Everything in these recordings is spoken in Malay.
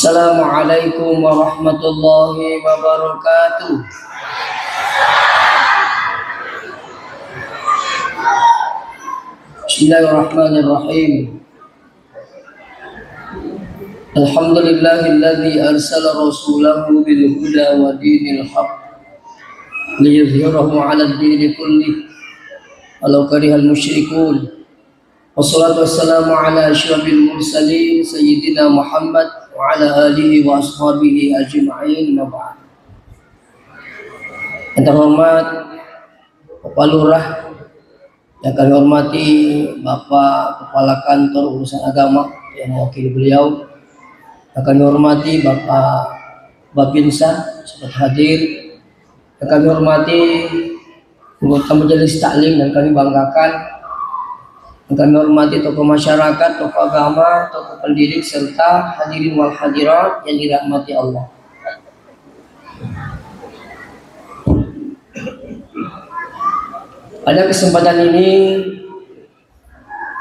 Assalamualaikum warahmatullahi wabarakatuh. Bismillahirrahmanirrahim. Alhamdulillahilladzi arsala rasulahu bil huda wa dinil haqq liyuzhirahu 'alad dini kullih walau karihal musyrikun. Wassalatu wassalamu ala asyrafil mursalin sayyidina Muhammad wa ala alihi wa ashabihi ajma'in. Mab'ad. Yang terhormat Bapak Lurah, yang kami hormati Bapak Kepala Kantor Urusan Agama yang mewakili beliau, yang kami hormati Bapak Babinsa sempat hadir, yang kami hormati anggota majelis taklim dan kami banggakan, yang kami hormati tokoh masyarakat, tokoh agama, tokoh pendidik, serta hadirin wal hadirat yang dirahmati Allah. Pada kesempatan ini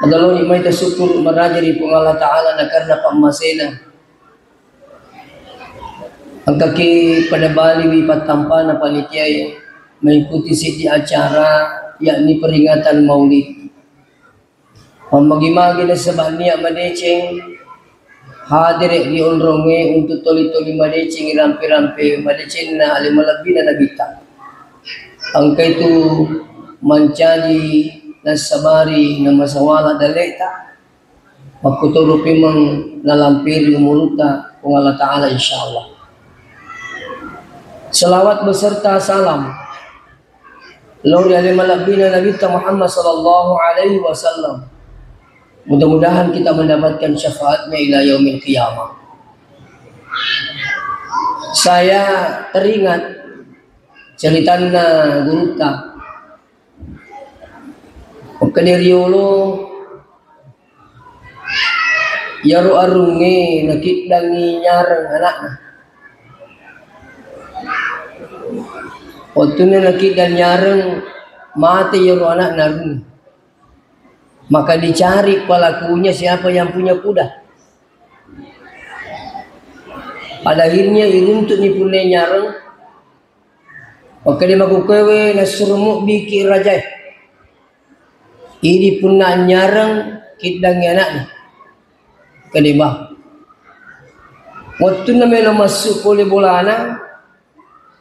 adalah nikmat syukur merajari pun Allah Ta'ala na karena pamasena ang kaki pada Bali wipat tanpa na panitia mengikuti siti acara yakni peringatan Maulid. Pemagi-magi na sebania madeceng hadir di onronge untuk toli-toli madeceng rampe-rampe madeceng na alimalabbi na nabita. Angka itu mencari nasabari na masawala daleta magkuturupi mang nalampir umuruta kung Allah Ta'ala insyaallah. Salawat beserta salam Lori alimalabbi na nabita Muhammad sallallahu alaihi wasallam. Mudah-mudahan kita mendapatkan syafaatnya ila yaumil qiyamah. Saya teringat ceritana guruta pagkaniriolo yaro arunge nakitdangi nyarang anakna. Waktu na nakitdan nyarang mati yaro anak narunge. Maka dicari pelakunya siapa yang punya kuda. Pada akhirnya iruntut ni punya nyarang. Maka dia makukewe nasurumuk biki rajai. Ini punna nyarang kidang anak ni. Kedibah. Waktu na melo masuk oleh bolana.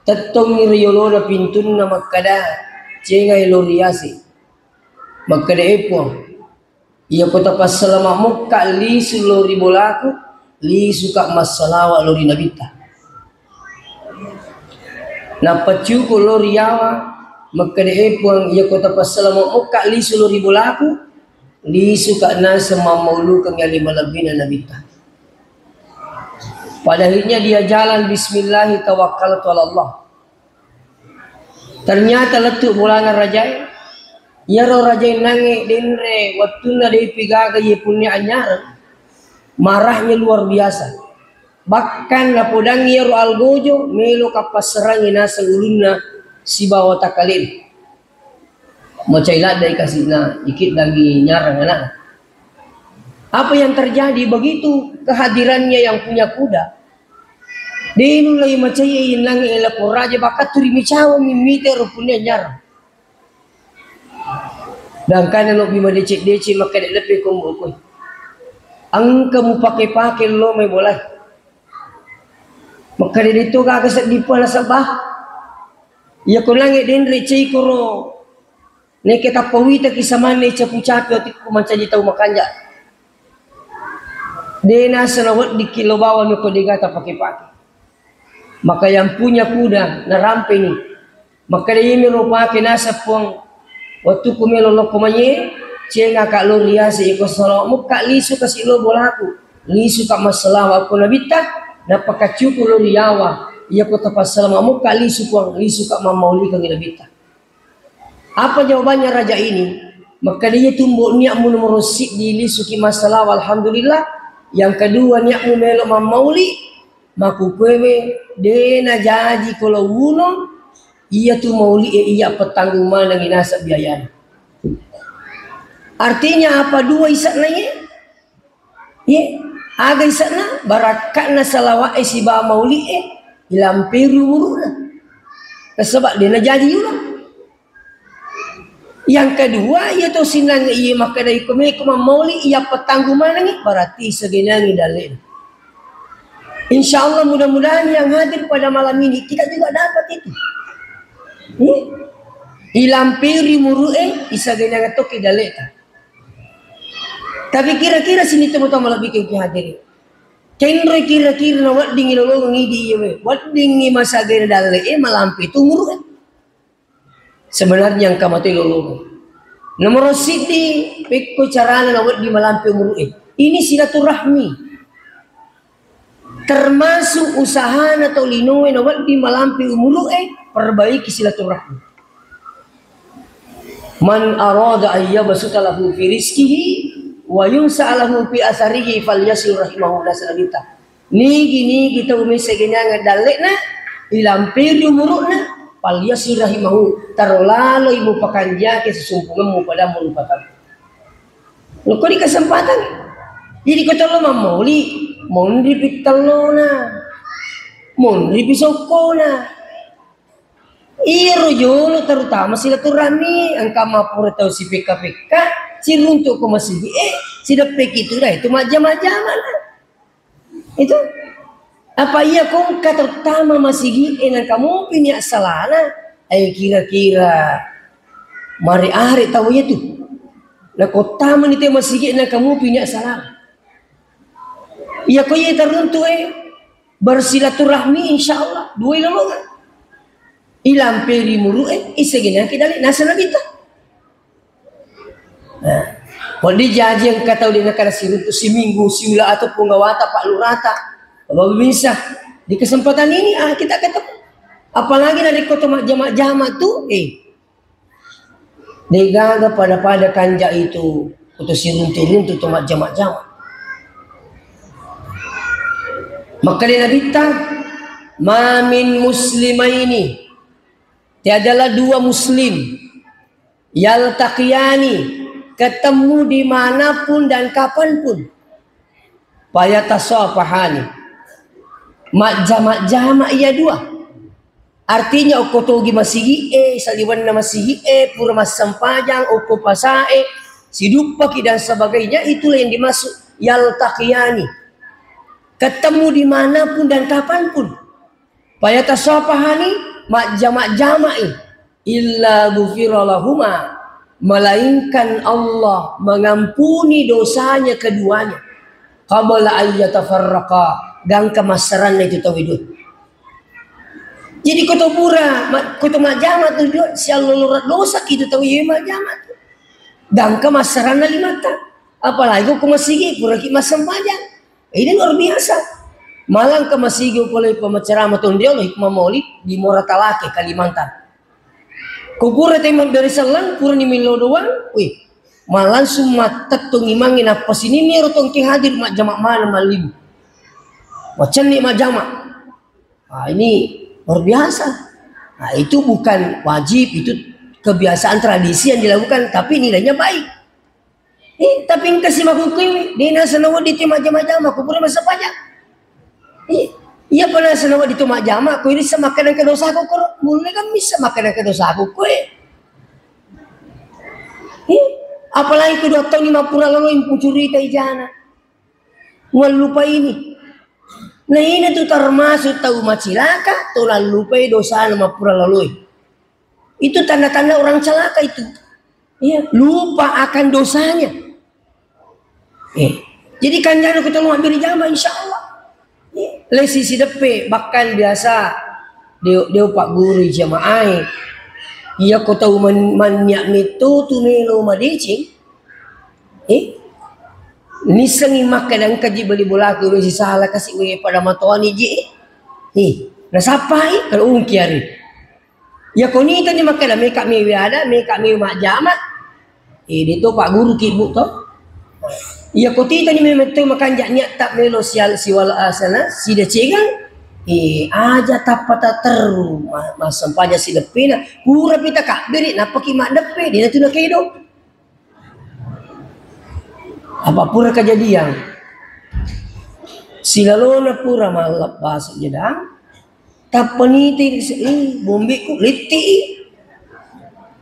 Tetong ni riyolo na pintun na makada. Cengay loriasi. Maka dia puang. Ia kota pasalama muka li sulori bolaku li suka masalawa lori nabita. Na pacuku lori yawa maka dia puang ia kota pasalama muka li sulori bolaku li suka nasa mamaulu kang yali malabina nabita. Pada akhirnya dia jalan bismillah tawakkaltu ala Allah. Ternyata letuk bolana rajai. Yaro rajai nange denre waktu na dia pigaga ye punya anyar marahnya luar biasa. Bahkan na podang yaro algojo melo kapaserangi nasa ulunna si bawa takalin. Macailat dari kasihna ikit lagi nyarang anak. Apa yang terjadi begitu kehadirannya yang punya kuda. Dinu lagi macayin nange elapor raja bakat turi micawa mimite punya nyarang. Dan kana no bima decik maka dia lebih kumpul. Ang kamu pakai lo may boleh. Maka dia dito kakasat di pala sabah. Ya ko langit din recei koro. Ne kita pawita kisaman ne capu-capu ti ko mancaji tau makanja. Dena sanawat di kilo bawah no ko digata pakai. Maka yang punya kuda na rampe ni. Maka dia miro pakai nasa puang. Waktu kumelo lo kumanye, cenga kak lo riasi iko solo muka lisu kasih lo bolaku, lisu kak masalah aku nabita, dapat kacuku lo riawa, ia kota pasal muka lisu kuang lisu kak mamauli kang nabita. Apa jawabannya raja ini? Maka dia tumbuk niat mu nomor sik di lisu ki masalah, alhamdulillah. Yang kedua niat mu melo mamauli, maku kwewe dena jaji kalau wuno. Ia tu mauli ia petanggung mana nginasa biaya. Artinya apa dua isak nanya? Ya, Agai sana barakatna salawat si ba mauli ilampiru muruna. Sebab dia nak jadi ulang. Yang kedua iaitu sinang ia maka dari kami mauli ia petangguman ni berarti segenangi dalil. Insyaallah mudah-mudahan yang hadir pada malam ini kita juga dapat itu. Ilampiri murue isagenang toki dalil. Tapi kira-kira sini teman-teman lebih ke hadir. Kendro kira-kira na wading ilolong ngidi yewe. Wading masa gaya dalil malampi itu murue. Sebenarnya yang kamati lolong. Nomor sidi peko carana nawat di malampi murue. Ini silaturahmi. Termasuk usaha atau linoe nawat di malampi murue perbaiki silaturahmi. Man arada ayyabasuta lahu fi rizqihi wa yunsa'alahu fi asarihi falyasil rahimahu lasalita. Nigi kita umi segenanga dalekna ilampiri murukna falyasir rahimahu tarolalo ibu pakanjake sesumpunganmu pada mulupatan. Lo kok di kesempatan jadi kata lo mamoli mon ripitalona mon ripisokona iro jolo terutama silaturahmi angka mapura tau si PKPK si runtuk ko masigi si dapek itu dah itu macam-macam itu apa iya kong terutama masigi nang kamu punya salana ay kira-kira mari ahri tahu ya tu na kota manite masigi nang kamu punya salana iya ko iya teruntuk bersilaturahmi insyaallah dua lolongan ilamperi murue isegena kidali nasa nabita. Nah, kalau dijaji yang kata udah nak nasi untuk si minggu, si mula atau penggawata Pak Lurata, Bapak bisa di kesempatan ini kita ketemu. Apalagi dari kota jamak-jamak tu, digaga pada kanja itu untuk si runtu-runtu tu jamak-jamak. Maka dia nabita, mamin muslimaini. Tiadalah dua muslim yaltaqiyani ketemu dimanapun dan kapanpun payatasafahani jamak ia dua artinya okotogi masigi saliwan masigi pura mas sampajang okopasae sidupaki dan sebagainya itulah yang dimaksud yaltaqiyani ketemu dimanapun dan kapanpun payatasafahani jamak-jama'i illa ghufira lahuma melainkan Allah mengampuni dosanya keduanya qabla ayyatafarraqa dan kemasaran itu tawidud. Jadi kota pura kota majama tu si Allah dosa kita tahu ye majama tu dan kemasaran limata apalagi ko masigi pura ki masampajang ini luar biasa. Malang ke masigi oleh pemaceramah tuh dia oleh hikmah maulid di Moratalake Kalimantan. Kupura teman dari selang pura ni milo doang, malang semua tetung imangin apa sini ni rotong ki hadir mak jamak malam malim. Macam ni mak jamak. Ini luar biasa. Nah itu bukan wajib, itu kebiasaan tradisi yang dilakukan, tapi nilainya baik. Tapi yang kasih makukui, dia nasa nawa di tema jamak-jamak, kupura masa pajak. Iya pernah senang di tumak jama aku ini sama makanan kedosa aku mulai kan bisa makanan kedosa aku apalagi kedua tahun 50 lalu yang pencuri ijana lupa ini nah ini tuh termasuk tahu macilaka tuh lalu lupa dosa 50 lalu itu tanda-tanda orang celaka itu lupa akan dosanya jadi kan jangan kita mau ambil jama insyaallah lesi si depe bahkan biasa dia pak guru jamaah iya ko tahu manyak mitu tu melo madicing ni sengi makan dan kaji beli bola ke si salah kasih we pada matuani ji na sapai kalau ungkiari ya ko ni tadi makan me kak me ada me kak me mak jamak dito pak guru kibu to iya koti tadi memang makan jaknya tak melo siwal asana si de cegang aja tapata teru mas sampanya si depena pura pita kak beri napa ki mak depe dia tu nak hidup apa pura kejadian Silalona pura malap bahasa jedang. Tapaniti bombe ku liti.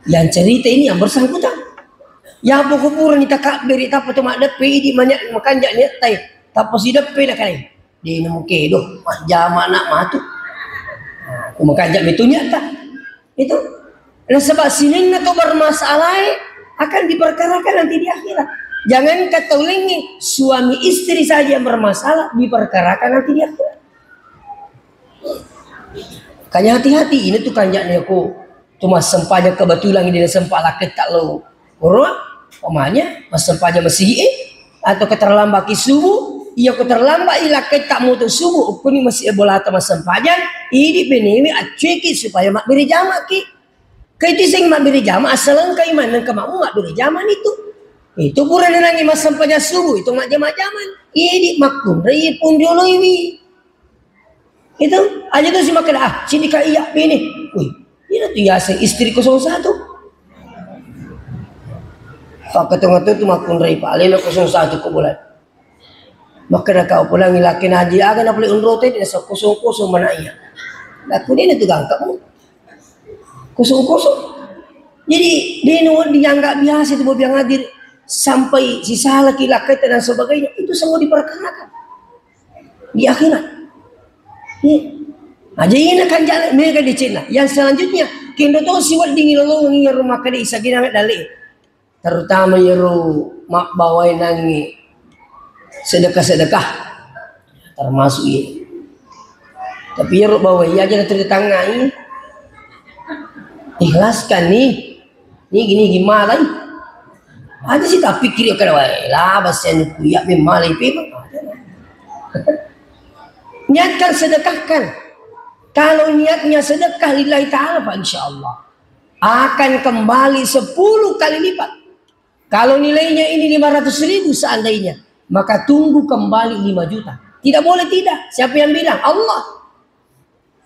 Yang cerita ini yang bersangkutan. Ya pokok pura ni takak beri tapa tu mak depe di banyak makan jak ni tai. Tapa si depe dah kan. Di nemu kedo mah jama nak matu. Aku makan jak betunya tak. Itu. Nah sebab sinin atau bermasalah akan diperkarakan nanti di akhirat. Jangan kata ulengi suami istri saja yang bermasalah diperkarakan nanti di akhirat. Kanya hati-hati ini tuh kanjaknya aku cuma sempatnya kebetulan dia sempat lah ketak lo orang pemanya mas sempatnya masih atau keterlambat subuh iya keterlambat ilah ketak mutu subuh aku ni masih bola atau mas sempatnya ini benewi acuki supaya mak beri jamak ki kaiti sing mak beri jamak asalan kai mana ke mak beri jaman itu pura nenangi mas sempatnya subuh itu mak jaman ini makum rei pun joloiwi itu aja tuh si makan sini kak iya ini wih ini tuh ya istri 01 pak ketengah tuh makun rai paling 01 kok bulan maka dah kau pulang ilakin haji agan apa boleh unrote dia kosong mana iya aku dia tuh gangkamu kosong jadi dia nuan dianggap biasa itu biang hadir sampai sisa laki-laki dan sebagainya itu semua diperkarakan di akhirat. Aja ini akan jalan mereka di Cina. Yang selanjutnya, kendo tu siwat dingin lo ngi rumah kadi isagi nang dali. Terutama yeru mak bawai nangi sedekah termasuk ye. Tapi yeru bawai ya aja tertangai. Ikhlaskan nih. Ni gini gimana nih? Ada sih tak pikir kan wae lah basen kuya memang lebih. Niatkan sedekahkan. Kalau niatnya sedekah lillahi ta'ala insyaallah akan kembali 10 kali lipat. Kalau nilainya ini 500.000 seandainya, maka tunggu kembali 5 juta. Tidak boleh tidak. Siapa yang bilang? Allah.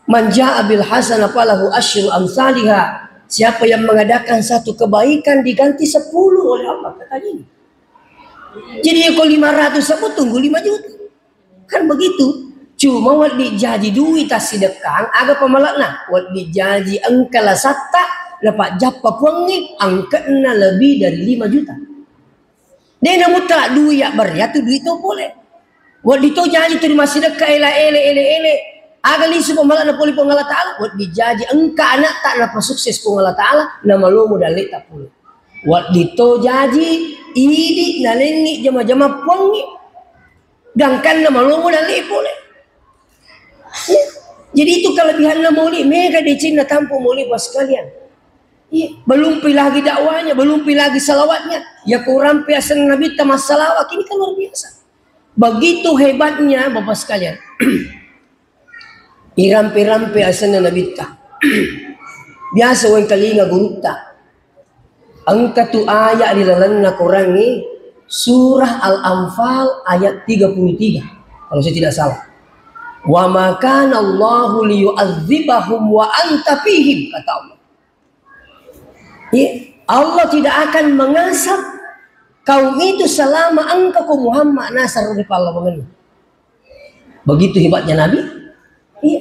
Man jaa bil hasanah falahu asyru amsalihha. Siapa yang mengadakan satu kebaikan diganti 10 oleh Allah katanya ini. Jadi kalau 500 sebut tunggu 5 juta. Kan begitu. Cuma wad dijaji duit tak sedekang agak pemalakna wad dijaji angkala satta dapat japa puangi angkatna lebih dari 5 juta. Dia nak mutlak duit ya beria tu duit tu boleh. Wad itu jaji tu masih sedekah ele agak lisu pemalakna poli pengala taala wad dijaji angka anak tak napa sukses pengala taala nama lo modal tak boleh. Wad itu jaji idi nalengi jama-jama puangi gangkan nama lo modal boleh. Ya. Jadi itu kelebihan maulid mereka di Cina tampung maulid bos sekalian. Ya. Belum pi lagi dakwanya, belum pi lagi salawatnya. Ya kurang piasan Nabi tamas salawat ini kan luar biasa. Begitu hebatnya bapak sekalian. Irampi-rampi asan Nabi ta. Biasa orang telinga gurita. Angka tu ayat di dalam Quran ni surah Al-Anfal ayat 33 kalau saya tidak salah. Wa ma kana Allahu liyu'adzibahum wa anta fihim kata Allah. Ya, Allah tidak akan mengasap kaum itu selama engkau Muhammad nasar di Allah mengenai. Begitu hebatnya Nabi. Ya.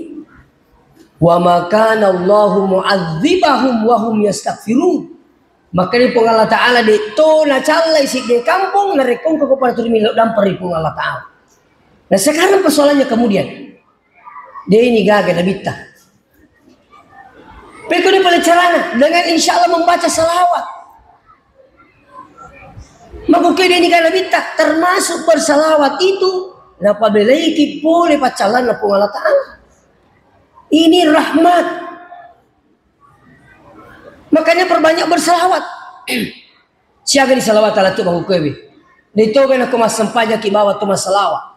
Wa ma kana Allahu mu'adzibahum wa hum yastaghfirun. Maka di Allah Ta'ala di to na calai si di kampung na rekong ko para turmi dan peripung Allah Ta'ala. Nah sekarang persoalannya kemudian dia ini gagal nabita. Pekau dia boleh carana dengan insya Allah membaca salawat. Maka dia ini gagal nabita termasuk bersalawat itu. Napa belaiki boleh pacalan napung Allah Ta'ala. Ini rahmat. Makanya perbanyak bersalawat. Siapa di salawat ala tu bahu kewe. Dito kan aku mas sempatnya ki bawa tu mas salawat.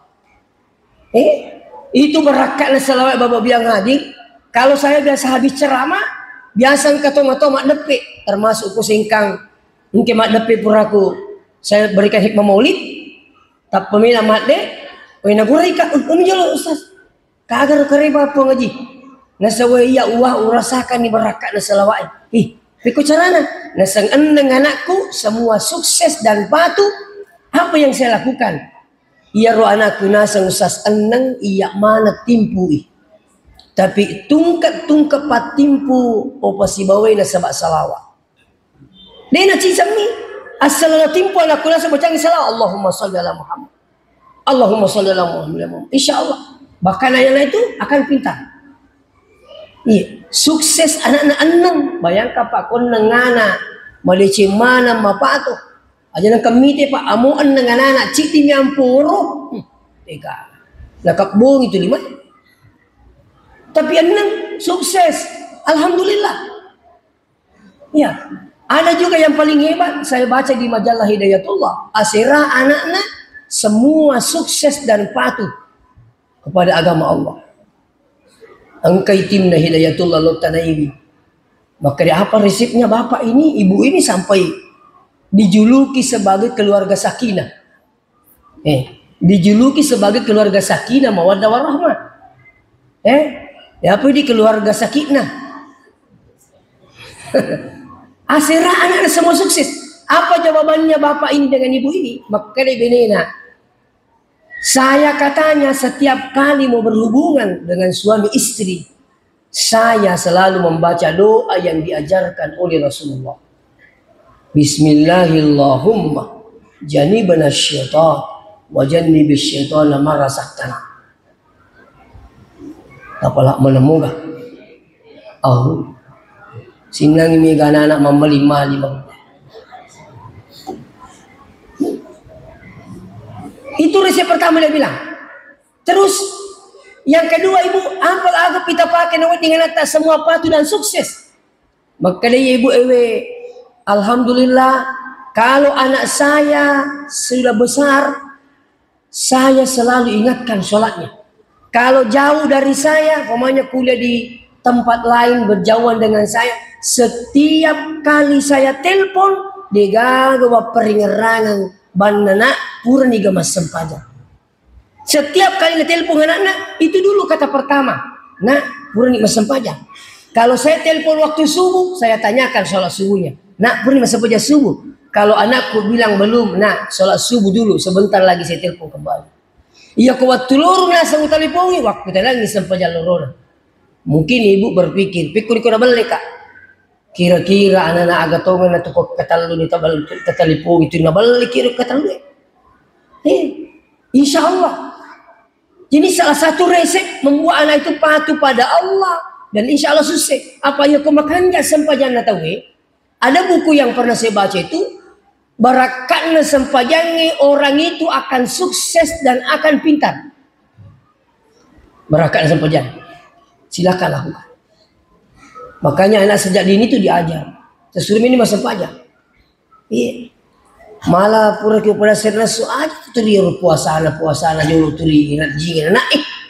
Itu berakatlah salawat bapa biang hadir. Kalau saya biasa habis ceramah, biasa katong-katong mak depe, termasuk ku singkang, mungkin mak depe puraku. Saya berikan hikmah maulid, tak pemina mak de, oi nagurai ka, umi jolo ustaz. Kagar kariba apa ngaji. Nasawa iya uah urasakan ni berakat na salawat. Piku carana, nasang endeng anakku semua sukses dan patuh. Apa yang saya lakukan? Iya ro anakku nasa usas eneng iya mana timpui. Tapi tungkat pat timpu opa si bawai na sabak salawa. Dena cisami asal na timpu anakku nasa bacang salawa. Allahumma salli ala Muhammad. Allahumma salli ala Muhammad. Insyaallah. Bahkan ayana itu akan pintar. Iya, sukses anak-anak eneng. Bayangkan Pak kon nengana malece mana mapato. Aja nang kamite Pak amuan nang anak cik timyampuro. Tega. Nakap bong itu lima. Tapi eneng sukses. Alhamdulillah. Ya, ada juga yang paling hebat saya baca di majalah Hidayatullah. Asira anak-anak semua sukses dan patuh kepada agama Allah. Angkai timna Hidayatullah Lutanaimi. Maka dia apa resepnya bapak ini, ibu ini sampai dijuluki sebagai keluarga sakinah. Dijuluki sebagai keluarga sakinah mawaddah warahmah. Ya apa ini keluarga sakinah? Asera anak semua sukses. Apa jawabannya bapak ini dengan ibu ini? Maka dia benena. Saya katanya setiap kali mau berhubungan dengan suami istri, saya selalu membaca doa yang diajarkan oleh Rasulullah. Bismillahirrahmanirrahim. Janibana syaitan wa janibis syaitana ma razaqtana. Apalah menemukan. Oh. Sinang ini anak mamali-mali. Itu resep pertama dia bilang. Terus yang kedua ibu, ampal agak kita pakai nawat dengan atas semua patuh dan sukses. Maka dia ibu ewe, alhamdulillah kalau anak saya sudah besar, saya selalu ingatkan sholatnya. Kalau jauh dari saya, pokoknya kuliah di tempat lain berjauhan dengan saya, setiap kali saya telepon, dia gawa peringerangan banana purni gamas sempaja. Setiap kali telepon anak-anak, itu dulu kata pertama. Nak, purni mas sempaja. Kalau saya telepon waktu subuh, saya tanyakan sholat subuhnya. Nak, purni mas sempaja subuh. Kalau anakku bilang belum, nak, sholat subuh dulu. Sebentar lagi saya telepon kembali. Iya, kau waktu lorong nasa utalipongi, waktu lagi sempaja lorong. Mungkin ibu berpikir, pikir kau dah balik kak. Kira-kira anak-anak agak tongan atau kau katalu ni tatalipongi itu na balik kira katalu. Insya Allah. Jadi salah satu resep membuat anak itu patuh pada Allah dan insya Allah sukses. Apa yang kau makan nggak sempajannya tahu? Ada buku yang pernah saya baca itu, barakatnya sempajannya orang itu akan sukses dan akan pintar. Barakatnya sempajan. Silakan lakukan. Makanya anak sejak dini itu diajar. Sesudah ini masa sempajan. Iya. Malah pura kepada serna aja turi puasana dulu turi jingin na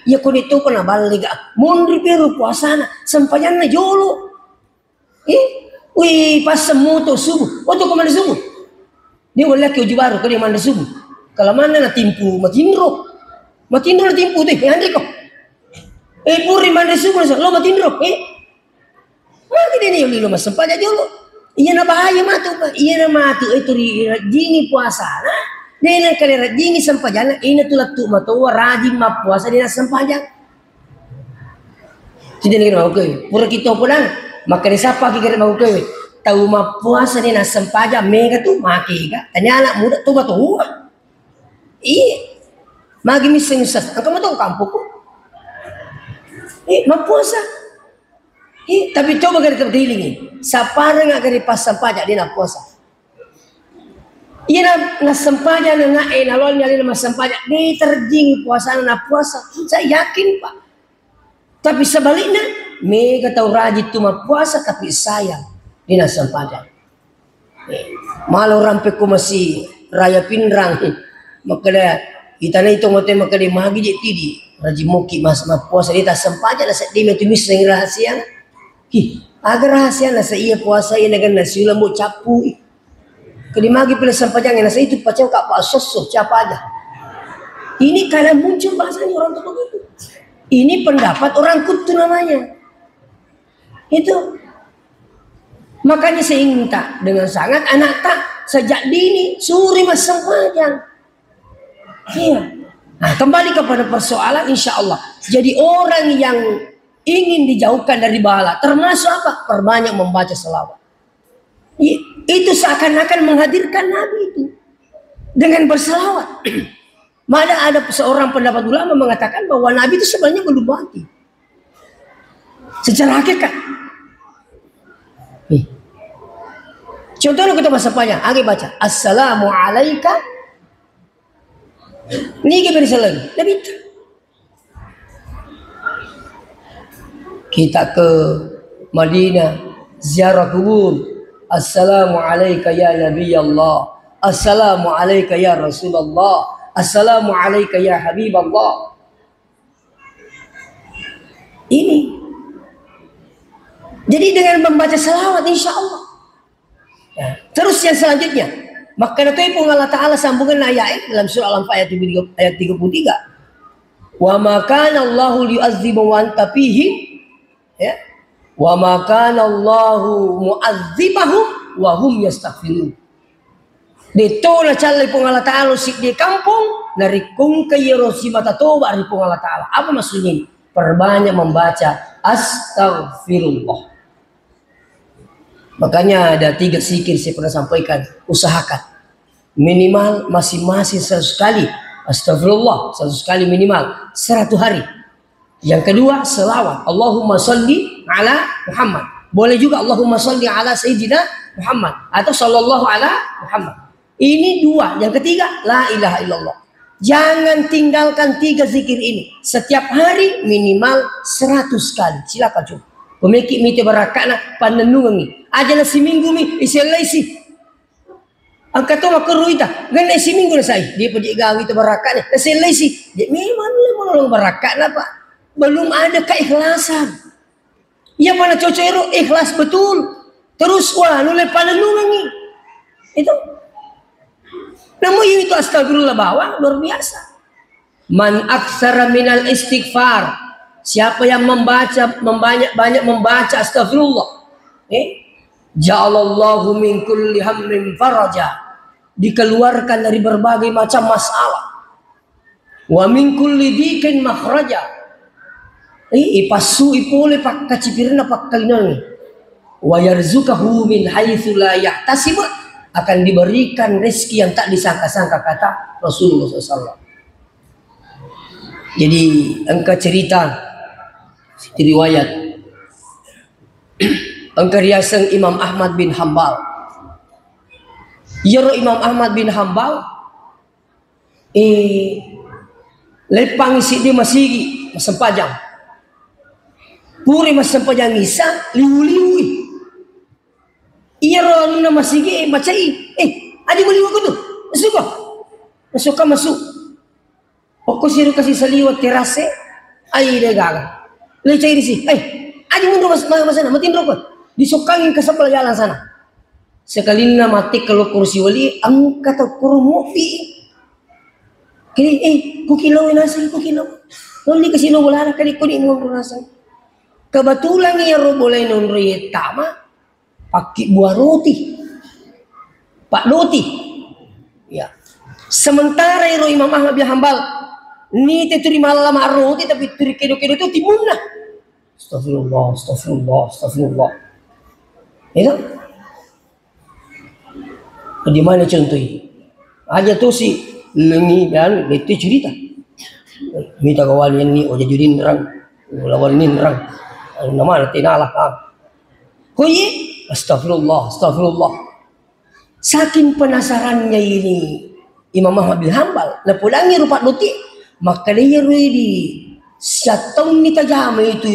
ya kau itu pernah balik mondri peru puasana sampainya jolo wih pas semuto subuh waktu kau mandi subuh dia boleh ke uji baru kau dia mandi subuh kalau mana na timpu matindro na timpu deh yang kau puri mandi subuh lo matindro mati dia nih lo mas sampainya jolo. Iya na bahaya matu, iya na matu itu jingi puasa. Nah, dia na kali jingi sampajana, ini tu latu matu rajin ma puasa dia sampajana. Tidak ni mau ke, pura kita pulang, maka dia siapa kita mau ke, tahu ma puasa dia na sampaja mega tu maki ka, tanya anak muda tu batu. Iya, magi miseng sas, angka matu kampungku. Ma puasa. Tapi coba kita berdiri sapara nggak dari pas sampajak dia nak puasa. Iya na sampajak na lawan nyali na sampajak dia terjing puasa na puasa. Saya yakin pak. Tapi sebaliknya mega tahu rajin tu ma puasa tapi sayang dia na sampajak. Malu rampe ku masih raya pinrang maka dia kita na itu ngote maka dia magi je tidi rajin moki mas ma puasa dia tak sampajak lah dia metu miseng rahasia. Agar rahasia nasa iya puasa iya nagan nasi ulam mau capu. Kedimagi pilih sampajang nasa itu pacau kak pak sosok siapa aja. Ini kadang muncul bahasanya orang tua begitu. Ini pendapat orang kutu namanya. Itu. Makanya saya minta dengan sangat anak tak sejak dini suri mas sampajang. Iya. Nah, kembali kepada persoalan, insya Allah. Jadi orang yang ingin dijauhkan dari bala, termasuk apa? Perbanyak membaca selawat. Itu seakan-akan menghadirkan Nabi itu dengan berselawat. Mana ada seorang pendapat ulama mengatakan bahwa Nabi itu sebenarnya belum mati. Secara hakikat. Contohnya kita bahasa panjang, Agi baca. Assalamu alaika. Ini kita bisa lagi. Nabi itu. Kita ke Madinah, ziarah kubur. Assalamu alaika ya Nabi Allah. Assalamu alaika ya Rasulullah. Assalamu alaika ya Habib Allah. Ini. Jadi dengan membaca salawat insya Allah. Ya. Terus yang selanjutnya. Maka itu pun Allah Ta'ala sambungkan ayat dalam surah Al-Anfal ayat 33. Wa ma kana Allahu liyu'adziba wa anta fihim. Ya. Wa ma kana Allahu mu'adzibahum wa hum yastaghfirun. Dito na chalay pong Allah Ta'ala si di kampung narikung kayo si matatoba ri pong Allah Ta'ala. Apa maksudnya ini? Perbanyak membaca astaghfirullah. Makanya ada 3 zikir saya pernah sampaikan. Usahakan minimal masing-masing 100 kali astagfirullah, 100 kali minimal 100 hari. Yang kedua selawat, Allahumma sholli ala Muhammad. Boleh juga Allahumma sholli ala Sayyidina Muhammad atau sallallahu ala Muhammad. Ini 2. Yang ketiga la ilaha illallah. Jangan tinggalkan 3 zikir ini. Setiap hari minimal 100 kali. Silakan coba. Pemikir mite barakana panenungan ni. Aja na seminggu mi iselai si. Angkat tu makeruita. Ganai seminggu na say. Dia pergi gawi tu barakana. Iselai si. Dia memang boleh barakana pak. Belum ada keikhlasan. Yang mana cocok ikhlas betul. Terus wah nulai panenungan ni. Itu. Namun itu astagfirullah bawah luar biasa. Man aksara minal istighfar. Siapa yang banyak membaca astagfirullah, ja'alallahu min kulli hammin faraja, dikeluarkan dari berbagai macam masalah. Wa min kulli dikin makhraja, ipasu ipole pak kacipirna pak kalinani. Wa yarzukahu min haitsu la yahtasib, akan diberikan rezeki yang tak disangka-sangka, kata Rasulullah SAW. Jadi engkau cerita di riwayat engkau riaseng Imam Ahmad bin Hambal. Yero Imam Ahmad bin Hambal lepang isi dia masih sempajang. Puri mas sempajang isa liu-liu. Yero nuna masih baca adi meliu aku tu. Masuk masuk. Aku siru kasih saliwat terase ai dia gagal. Lecai di sini. Aja mundur mas sana, matiin rokok. Disokangin ke sebelah jalan sana. Sekali mati kalau kursi wali, angkat kurumufi. Kini, kukilawin nasa, kukilaw. Noli kasi lo wala na kali kunin mo nasa. Kebetulan ya ro boleh nonri tama, pakai buah roti, pak roti. Ya. Sementara ro Imam Ahmad bin Hambal. Ni terima lama roti tapi terkedo-kedo itu timunah. Astagfirullah, astagfirullah, astagfirullah. Itu. Di mana contohnya? Aja tuh si lengi dan itu cerita. Minta kawan yang ni oja judin nerang, lawan ni nerang. Nama nanti nalah. Koye, astagfirullah, astagfirullah. Saking penasarannya ini Imam Ahmad bin Hambal, na pulangi rupa roti. Maka dia di syatong ni tajama itu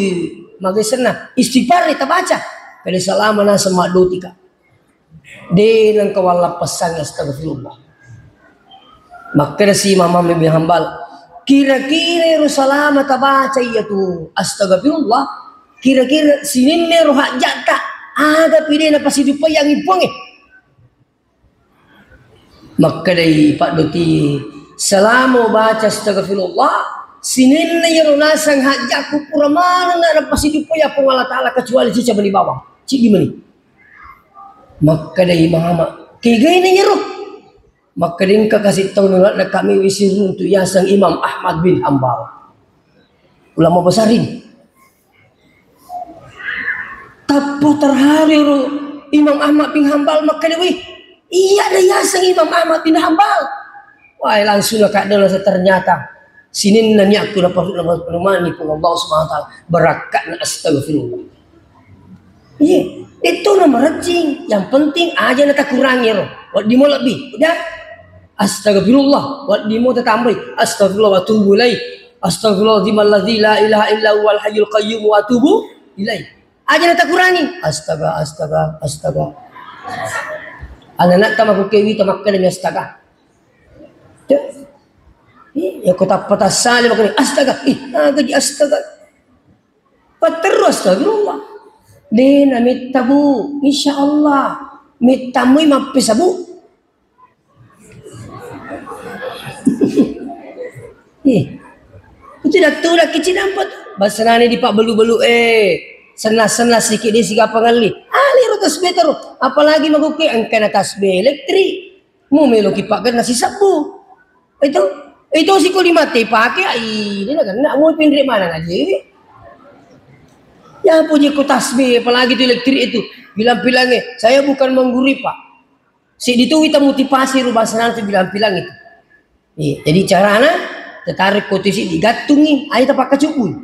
magasana istighfar kita baca kali salama na sama dotika de nang kawala pesan astagfirullah. Maka si Imam Ahmad bin Hambal kira-kira salama ta baca itu astagfirullah kira-kira sininne roh jata aga pide na pasidupa yang ipong maka dai pak doti selama baca astagfirullah sinin na yaro nasang hajak kupuramana na napasidupo ya pong Allah Ta'ala kecuali cica bani bawang cik gimana maka dari Muhammad kigay na yaro Maka ringka kasih tahu nolak nak kami wisir untuk yasang Imam Ahmad bin Hambal. Ulama besarin. Tapo terhari Imam Ahmad bin Hambal maka dia iya ada yasang Imam Ahmad bin Hambal. Wah langsung kak dalam ternyata sinin nanya aku dapat rumani pun Allah Subhanahu wa taala berakatna astagfirullah. Iya, itu nama rajin. Yang penting aja nak kurangi roh. Wat dimo lebih. Udah. Astagfirullah. Wat dimo tambah. Astagfirullah wa tubu ilaih. Astagfirullahaladzim la ilaha illa huwal hayyul qayyum wa tubu ilaih. Aja nak kurangi. Astaga. Anak tamak kewi tamak kadang astaga. Ya kota patasali makanya astaga. Gaji astaga. Paterus astagfirullah. Dena mitabu, insyaallah mitamu mapisabu. Itu dah tu dah kecil nampak. Basanane di pak belu-belu sena-sena sikit dia siga pangali. Ali ro tasbih terus. Apalagi maguke angkana tasbih elektrik. Mu melo kipak kan nasi sabu. Itu siku dimati pakai ai. Dia nak mau pindah mana ngaji. Ya puji ku tasbih, apalagi itu elektrik itu. Bilang-bilangnya, saya bukan mengguri pak. Si itu kita motivasi rubah senang itu bilang-bilang itu. Jadi caranya, tertarik kotisi digatungi, ayo tak kacupui.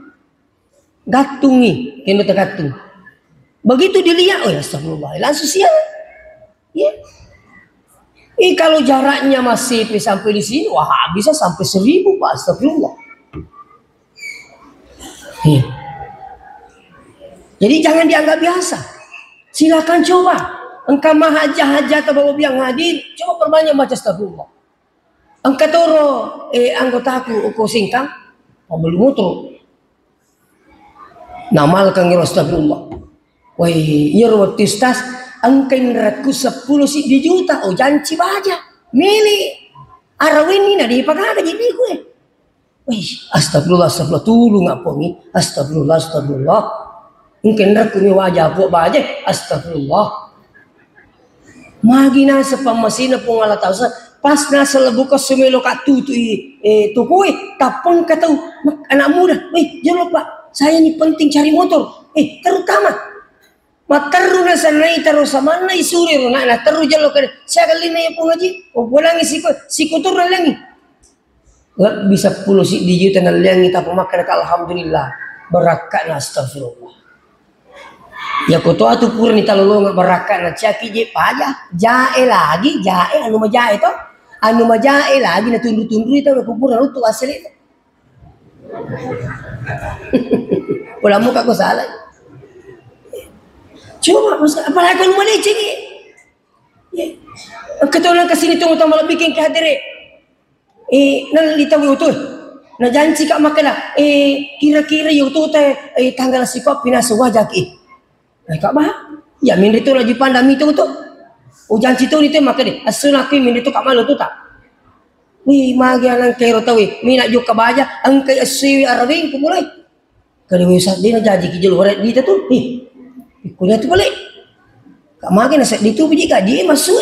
Gatungi, kena tergatung. Begitu dilihat, oh ya astagfirullah, langsung siap. Ya. Kalau jaraknya masih sampai di sini, wah bisa sampai 1000 pak, astagfirullah. Jadi jangan dianggap biasa. Silakan coba. Engkau mah hajat atau yang hadir, coba perbanyak baca astagfirullah. Engkau toro anggotaku uko singkang, pembeli motor. Namal kang astagfirullah. Wah, iya waktu tas engkau neraku 10 sih di juta, oh janji baca. Milih. Arawin ini nadi pagada jadi gue. Wih, astagfirullah tulu ngapongi. Astagfirullah. Mungkin nak punya wajah buat baca astagfirullah. Magina sepamasina pun ala tahu pas nasa lebuka semelo katu tu kue tapon kata anak muda. Jangan lupa saya ini penting cari motor. Terutama materu na sanai terus sama na isuri rona na teru jalo kan saya kali na pun ngaji. Oh pulangi siku tur langi. Gak bisa puluh si dijuta na langi tapi makan alhamdulillah berakat na astagfirullah. Ya kutoa tu pur ni talolo nggak berakat na caki je payah jae lagi jae anu majae to anu majae lagi na tundu itu udah kupur lalu tu asli itu. Ulah muka kau salah. Coba apalagi kalau mana ciki. Ya. Ketulah kesini tunggu tambah lebih bikin kehadiri. Nang ditawi utuh. Na janji kak makana kira-kira yutu teh tanggal sikop pinas wajah ki. Kak bah, ya min itu lagi pandang itu tu. Ujan situ ni tu maka deh. Asul aku min itu kak malu tu tak. Wih magi anak kero tawi. Mina juga baja angkai asui arwing kumulai. Kalau wisat dia jadi kijul waret dia tu. Kuliah tu balik. Kak magi nasi di tu biji gaji masuk.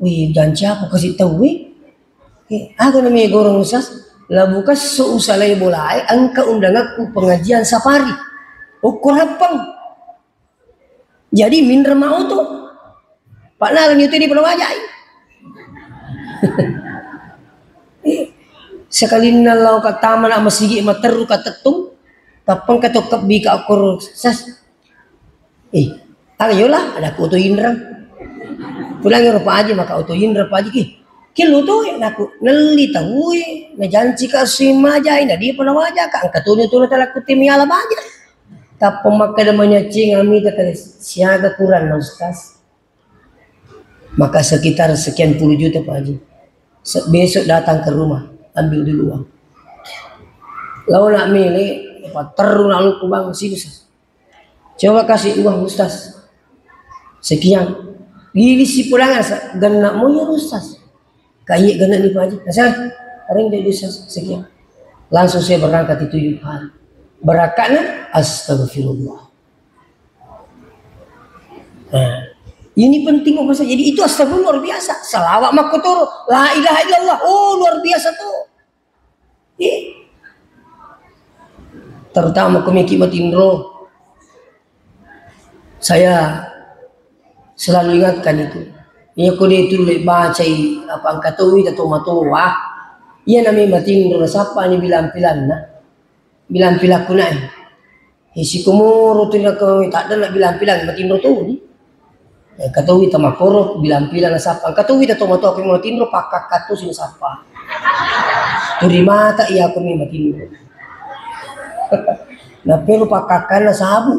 Wih janji aku kasih tahu wih. Aku namanya gorong usas. Lah bukan seusalai bolai. Angka undang aku pengajian safari. Ukur hapang. Jadi minder mau tu. Pak Nalan itu di pulau wajah. Sekali nalau kat taman ama sigi materu kat tetung. Tapang katok kebi ka akur sas. Ayolah ada ku auto indra. Pulang rupa aja maka auto indra pa aja ki. Kilo tu aku neli tahu na janji ka simaja ina di pulau wajah ka angkatunya tu tala ku tim ala baja. Tak pemakai namanya cing ami tak siaga kurang Ustaz. Maka sekitar sekian puluh juta Pak Haji. Besok datang ke rumah ambil dulu uang. Lalu nak milih terus lalu ke bang sini. Coba kasih uang Ustaz. Sekian. Gili si pulangan genak mau ya Ustaz. Kayak genak ni Pak Haji. Saya ring dari Ustaz sekian. Langsung saya berangkat di 7 hari. Berakatnya astagfirullah. Ini penting apa saja. Jadi itu astagfirullah luar biasa. Salawat makuturo, la ilaha illallah. Oh luar biasa tuh. Terutama komiki matindro. Saya selalu ingatkan itu. Iya ko dito baca apa ang katuwi atau matuwa. Iya namanya matindro na sapa ni bilang-bilang na. Bilang-bilang ko na si kumuro tu na ko tak ada nak bilang-bilang matindro tu ni. Katuwi tamakoro bilang-bilang na sapa. Ang katuwi atau matuwa ko matindro pakak katu sino sapa. Turi mata iya ko may matindro. Na pero pakakan na sabu.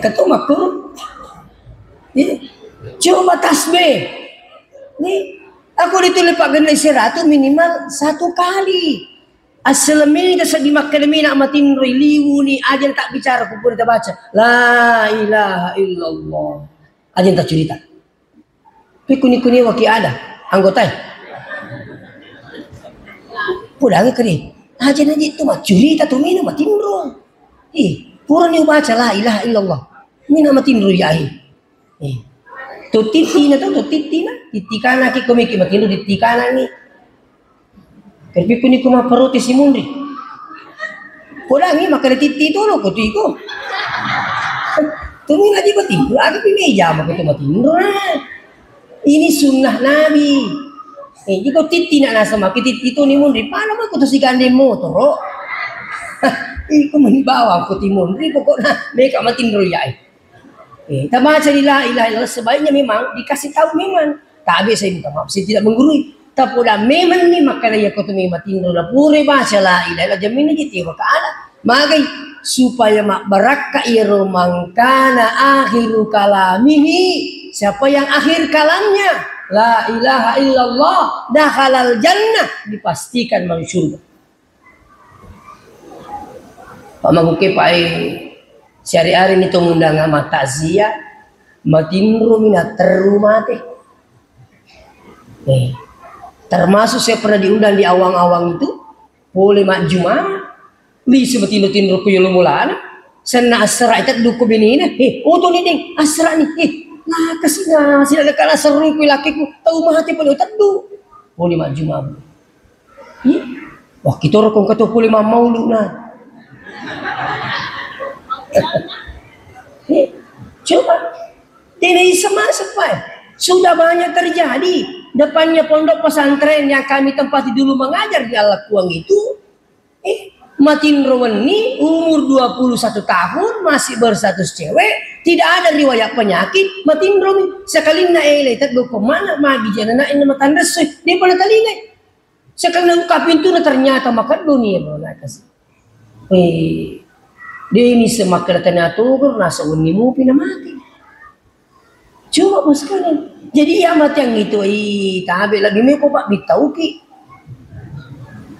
Katu makuro. Coba tasbih. Nih, aku ditulis Pak Ganda Siratu minimal 1 kali. Aslamini dasar di Makkadami nak matin liwu ni ajan tak bicara pun kita baca. La ilaha illallah. Ajan tak cerita. Tapi kuni-kuni waki ada anggota. Pulang ke ni. Ajan aja itu mah cerita tu mina matin ro. Pura ni baca la ilaha illallah. Mina matin ro ya. Tu titi na tu titi na kana ki komiki makindo di tikana ni tapi kuni kuma paroti si mundri pola ni makare titi tu lo ko tiko tumi lagi ko tindo aku pi meja mako tu matindo ini sunnah nabi jika titi na nasa maki titi tu ni mundri paano mo ko to si gande motor ro iko manibawa ko ti mundri pokoknya mereka matindo ya. Tabaca la ilaha illallah sebaiknya memang dikasih tahu memang. Tapi saya minta maaf, saya tidak menggurui. Tapi memang ni makanya ya kau tu memang tinggal la pure baca la ilaha illallah jamin aja tiba ke ala. Magai supaya mak barakah iro mangkana akhiru kalamihi. Siapa yang akhir kalamnya la ilaha illallah dakhalal jannah dipastikan masuk surga. Pak Maguke Pak Syari-hari ini tu mundang amat takziah, matindro mina terumate. Termasuk saya pernah diundang di awang-awang itu, boleh mak Jumat, li sebetindro ku yolo mulana, sana asra itu duku binina, tu ni ding asra ni, nah kasih sila kala seru ku lakiku, tahu mahati pun tedu, boleh mak Jumat. Wah kita orang kata boleh mak maulud nah. Coba tidak sama sepai sudah banyak terjadi depannya pondok pesantren yang kami tempati dulu mengajar di Al Kuang itu matin rawani umur 21 tahun masih berstatus cewek tidak ada riwayat penyakit matin rawani sekali na tak go kemana magi janana ini matan resui dia pernah talingai sekali na buka pintu na ternyata makan dunia mana kasih dia ini semakin ternyata nasa unimu pina mati. Coba bos kalian. Jadi amat yang itu, tabe lagi meko pak bitauki.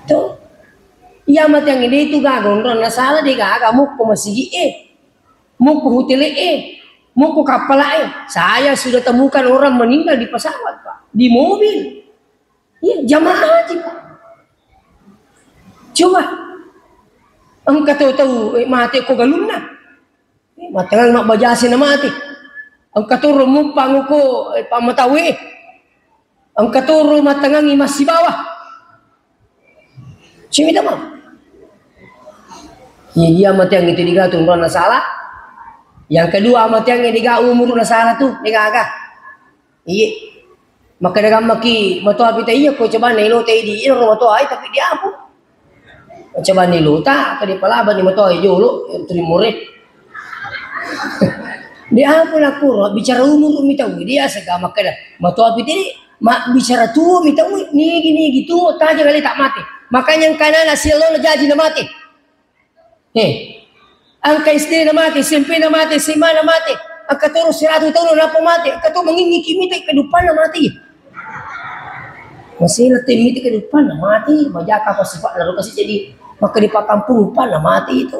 Tuh, amat yang ini itu gagal. Orang salah dia gagal. Muku masih muku hotel muku kapal Saya sudah temukan orang meninggal di pesawat pak, di mobil. Ya jamaah haji pak. Coba. Ang kataw-taw, mati ko galum na. Matangang makbajasin na mati. Ang katuro mumpang ko, pamatawi. Ang katuro matangang imasibawa. Siyempre naman. Iya mati yang itu digatong na salah. Yang kedua mati yang diga umur na salah tu, digaga. Iya. Maka dagang maki matuwa pita iya ko coba nilo tay di ino matuwa ay tapi dia apa? Coba niluta tadi palaban ni matoy jolo tri murid dia apa nak kuro bicara umur mitawi dia segama kada matoy piti mak bicara tu mitawi ni gini gitu taja kali tak mati makanya yang kanan asilo na jadi na mati angka istri na mati simpi na mati sima na mati ang katuro 100 tahun na po mati ang katuro mangingiki miti kedupan na mati masih letih miti kedupan na mati majaka pa sifat lalu kasih jadi maka di pakampung na mati itu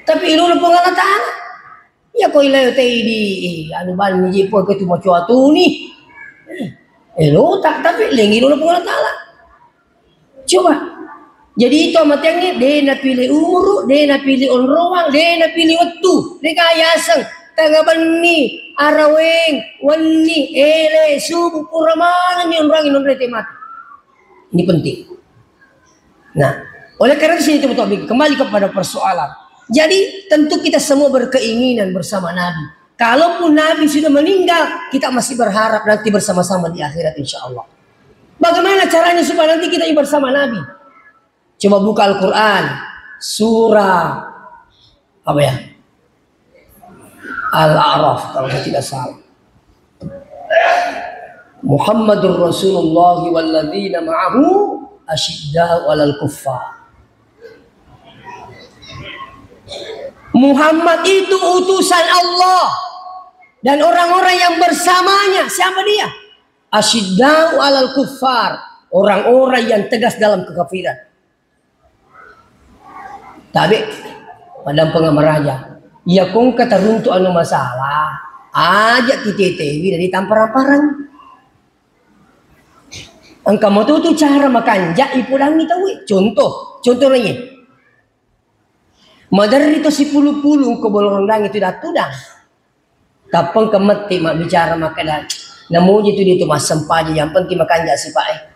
tapi ilu po nga natana ya ko ilayo tayo di ano ba ni po ko tumacho ato ni lo tak tapi lengi ilu po nga natala coba Jadi itu amat yang ni, dia nak pilih umur, dia nak pilih onroang, dia nak pilih waktu, dia kaya sang, tagaban ni, araweng, wani, ele, subuh, puramalan ni orang ini mati. Ini penting. Nah, oleh karena di sini teman-teman kembali kepada persoalan. Jadi tentu kita semua berkeinginan bersama Nabi. Kalaupun Nabi sudah meninggal, kita masih berharap nanti bersama-sama di akhirat insya Allah. Bagaimana caranya supaya nanti kita bersama Nabi? Coba buka Al-Quran, surah apa ya? Al-A'raf kalau saya tidak salah. Muhammadur Rasulullah walladzina ma'ahu asyidda'u 'alal kuffar. Muhammad itu utusan Allah dan orang-orang yang bersamanya, siapa dia? Asyidda'u 'alal kuffar, orang-orang yang tegas dalam kekafiran. Tapi padang pengamaraja, ya kong kata runtuh anu masalah, ajak kita tewi dari tampar-tamparan. Angka mau tu cara makan jak ipulang ni tahu. Contoh lagi. Madar itu si puluh-puluh ke bolong itu dah tudang. Kapang kemati mak bicara makan. Namun itu dia tu masam paja yang penting makan jak si pak.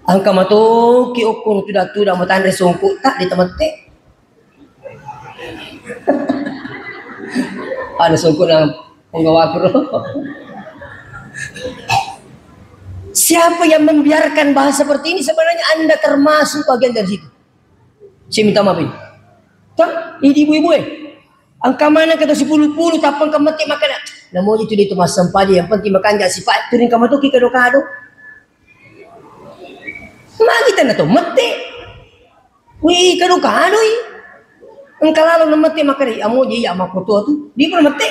Angka mau tu ki ukur tu dah tudang matan resungku tak di tempat. Ada sungguh dalam penggawa siapa yang membiarkan bahasa seperti ini? Sebenarnya Anda termasuk bagian dari situ. Saya minta maaf ini. Tak, ini ibu-ibu angka mana kata 10-10 tapang kemati makan. Namun itu dia mas sampah yang penting makan gak sifat turin kamu tu kado-kado. Magi tanah tu mati. Wih kado-kado Angka lalu namati makan amo je ya makoto tu di pun mati.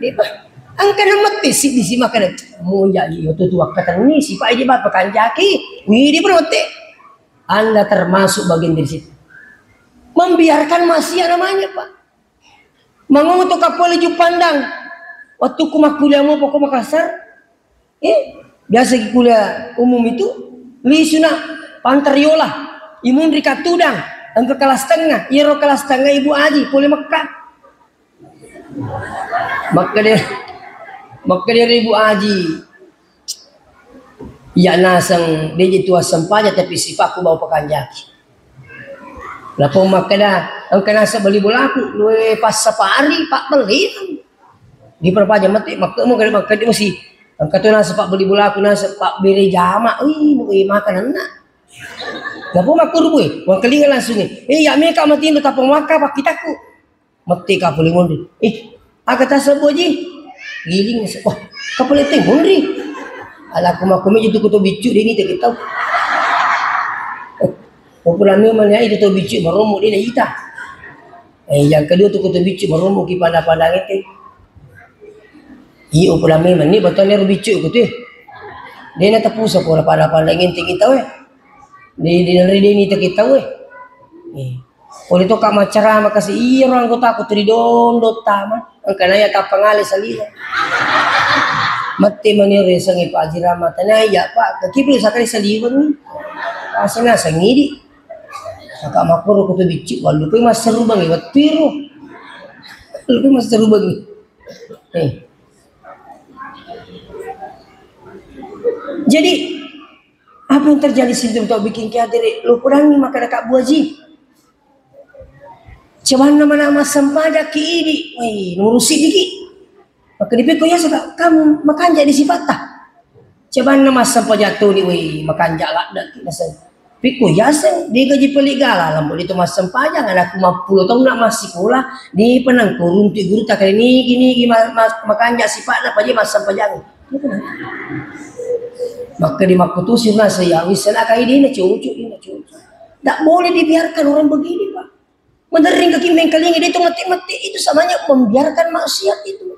Di pa. Angka namati si di si makan. Amo ya yo tu kata ni si pak je ba pakan jaki. Wi di pun mati. Anda termasuk bagian dari situ. Membiarkan maksiat namanya, Pak. Mangungutuk kapal ju pandang. Waktu kuliah mau pokok Makassar. Biasa kuliah umum itu lisuna pantariola imun rika tudang. Angka kelas tengah, iro kelas tengah ibu Aji, boleh Mekah. Maka dia ibu Aji. Ya nasang dia jitu asam paja tapi sifatku bawa pekanjaki. Lapo maka dah, angka nasa beli bolaku, luwe pas sapari pak beli. Di perpaja mati, maka dia mesti angka tu nasa pak beli bolaku nasa pak beri jama, makan enak. Gapo makur boy, wang kelingan langsung ya mereka mati itu tapong maka pak kitaku. Mati ka puli mundi. Aga tasabo ji. Giling wah, ka puli teh mundi. Ala kuma itu kutu bicu ini teh kita. Popularnya mana itu tu bicu maromo dia ita. Yang kedua tu kutu bicu maromo ki pada itu. Iyo popularnya mana ni batanya bicu kutu. Dia na tapusa pula pada ngintip kita weh. Di ini kita weh. Oleh itu kak macara makasih iya orang kota aku tridondot taman angkana ya kapangali salila. Mati manire sangi Pak Haji Rahmat ya Pak kakibli sakali saliwan ni. Asana sangidi. Kakak makuro kutu bici walu pe mas seru bang iwat piro. Lu mas seru bang. Jadi apa yang terjadi sih untuk bikin kiadir lu kurangi maka dekat Bu Haji. Coba nama-nama sempadak ki ini, ngurusi diki. Maka dipikir ya sudah kamu makan jadi sifat tak. Coba nama sempadak tu ni, makan jalak dah kita sen. Pikir ya sen, dia gaji peligala lampu itu mas sempadak anak 50 tahun nak masih sekolah di penang turun ti guru tak kali ni gini makan jak sifat apa je mas sempadak. Maka di makutu sirna saya misalnya kayak ini cucu. Tak boleh dibiarkan orang begini Pak. Mendering kaki mengkelingi dia itu mati-mati itu samanya membiarkan maksiat itu.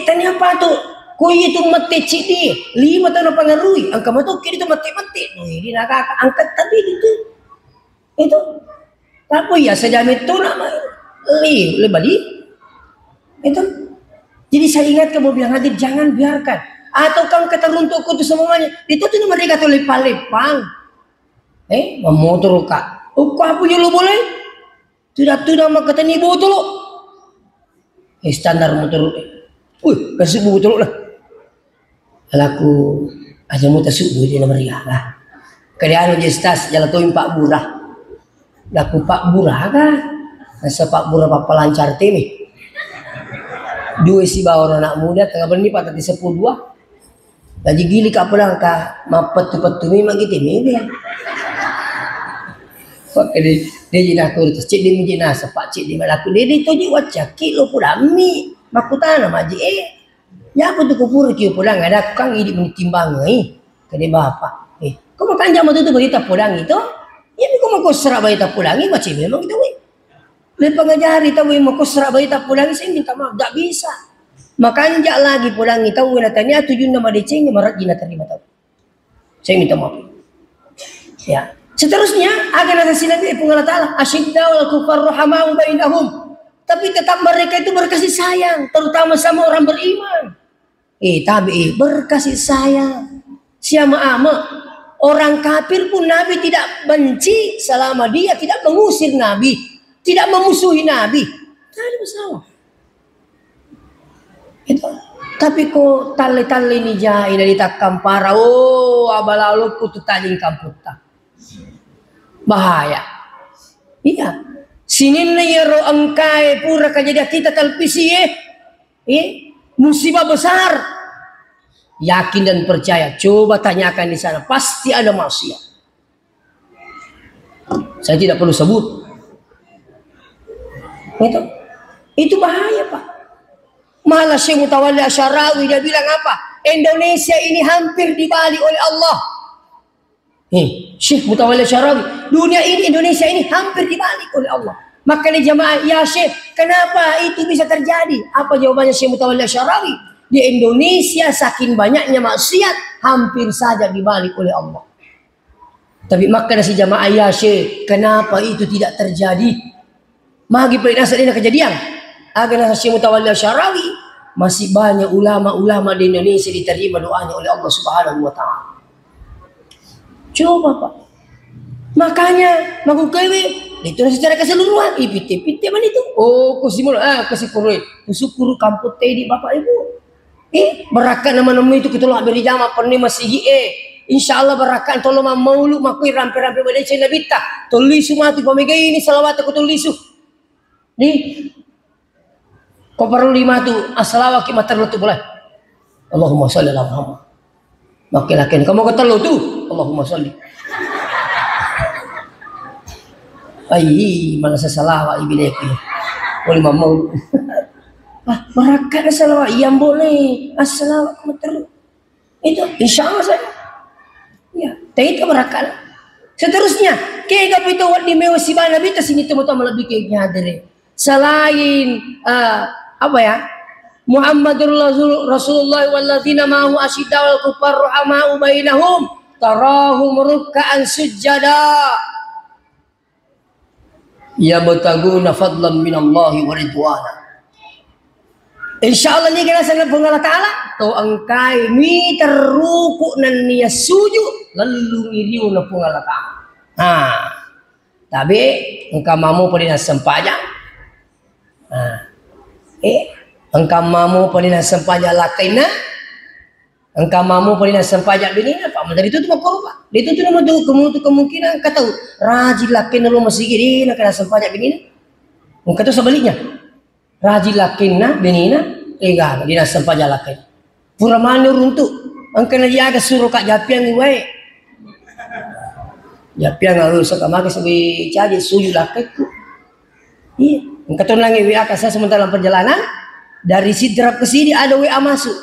Tanya apa tuh? Koi itu mati cidi 5 tahun pengaruhi. Angka matu kiri itu mati-mati. Ini nak angkat tadi itu. Itu. Apa ya sejam itu nama lebali. Itu. Jadi saya ingat kamu bilang hadir jangan biarkan. Atau kamu kata runtuhku itu semuanya. Itu tuh mereka tuh lepang-lepang. Memotor kak. Kak punya lo boleh? Tidak maka tani botol lo. Standar motor. Kasih botol lah. Alaku aja mau tasuk di nama dia lah. Kalian gestas jalan tuh Pak Burah. Laku Pak Burah kan. Nasa Pak Burah Pak Pelancar tini. Dua si bawa anak muda tengah berni Pak tadi 10 Gaji gili kak pulang kak mapet tu memang gitu ni dia. Pak dia jinak aku terus cik dia menjina sepak cik dia malaku dia tu je wajah kilo pulang mi makutan nama je ya aku tu kupur kio pulang ada kang ini menitimbang kade bapa kau makan jam tu berita pulang itu ya kau mau serak berita pulang macam memang itu le pengajari tahu mau serak berita pulang saya minta maaf tak bisa makan jak lagi pulang itu wala tanya tujuan nama deceng marat jina terima tahu saya minta maaf ya seterusnya akan ada sinabi Allah Ta'ala asyidda wal kufar rahamau bainahum tapi tetap mereka itu berkasih sayang terutama sama orang beriman tapi berkasih sayang siapa orang kafir pun Nabi tidak benci selama dia tidak mengusir Nabi tidak memusuhi Nabi tidak ada masalah itu tapi kok tali-tali ni jahil dari takam para abalalu putu taling kamputa bahaya iya sinin na yaro angkai pura kejadian kita televisi musibah besar yakin dan percaya coba tanyakan di sana pasti ada maksiat saya tidak perlu sebut itu bahaya Pak malah Syekh Mutawalli Asy'arawi dia bilang apa Indonesia ini hampir dibalik oleh Allah Syekh Mutawalli Asy'arawi dunia ini Indonesia ini hampir dibalik oleh Allah maka nih jamaah ya Syekh kenapa itu bisa terjadi apa jawabannya Syekh Mutawalli Asy'arawi di Indonesia saking banyaknya maksiat hampir saja dibalik oleh Allah tapi maka si jamaah ya Syekh kenapa itu tidak terjadi magi penasar ini kejadian agar Syekh Mutawalli Asy'arawi masih banyak ulama-ulama di Indonesia diterima doanya oleh Allah Subhanahu wa taala coba Pak makanya maku kewe itu secara keseluruhan ipit mana itu kusimul kesyukur kusyukur kamput di Bapak Ibu berakan nama-nama itu kita lah beri jama pernah masih insyaallah berakan tolong maulu makui rampe-rampe badai cina bita tulisu mati pamega ini salawat aku tulisu di kau perlu 5 tu asalawat kita terlutu boleh Allahumma sholli ala Muhammad makin kamu kata lu tu Allahumma sholli mana salah ibu neki boleh mau barakat salawat yang boleh asalawat terus itu insyaallah saya ya tapi itu barakat seterusnya kaya itu wat di mewasi bana bita sini teman-teman lebih kayaknya hadire selain apa ya Muhammadur Rasulullah walladzina ma'ahu asyidda wal kufar rahamau bainahum tarahum ruk'an sujada yabtaguna fadlan minallahi wa ridwana insyaallah ni kena sangat Allah Ta'ala to angkai mi terruku nan niya sujud lalu ngiriu na Allah Ta'ala tapi engkau mamu pada sempajang engkau mamu pada sempajang lakaina engkau mamu pada sempajang binina Pak dari itu tu makorba itu tu nama tu kemungkinan kata rajin lakaina lo masih gini nak kena sempajang binina engkau tu sebaliknya rajin lakaina binina enggak dina sempajang lakaina pura mana runtuk engkau na jaga suruh kak japian iwai japian harus sekamake sebi caji sujud lakaiku iya engkau tu nangi WA saya sementara dalam perjalanan dari Sidrap ke sini ada WA masuk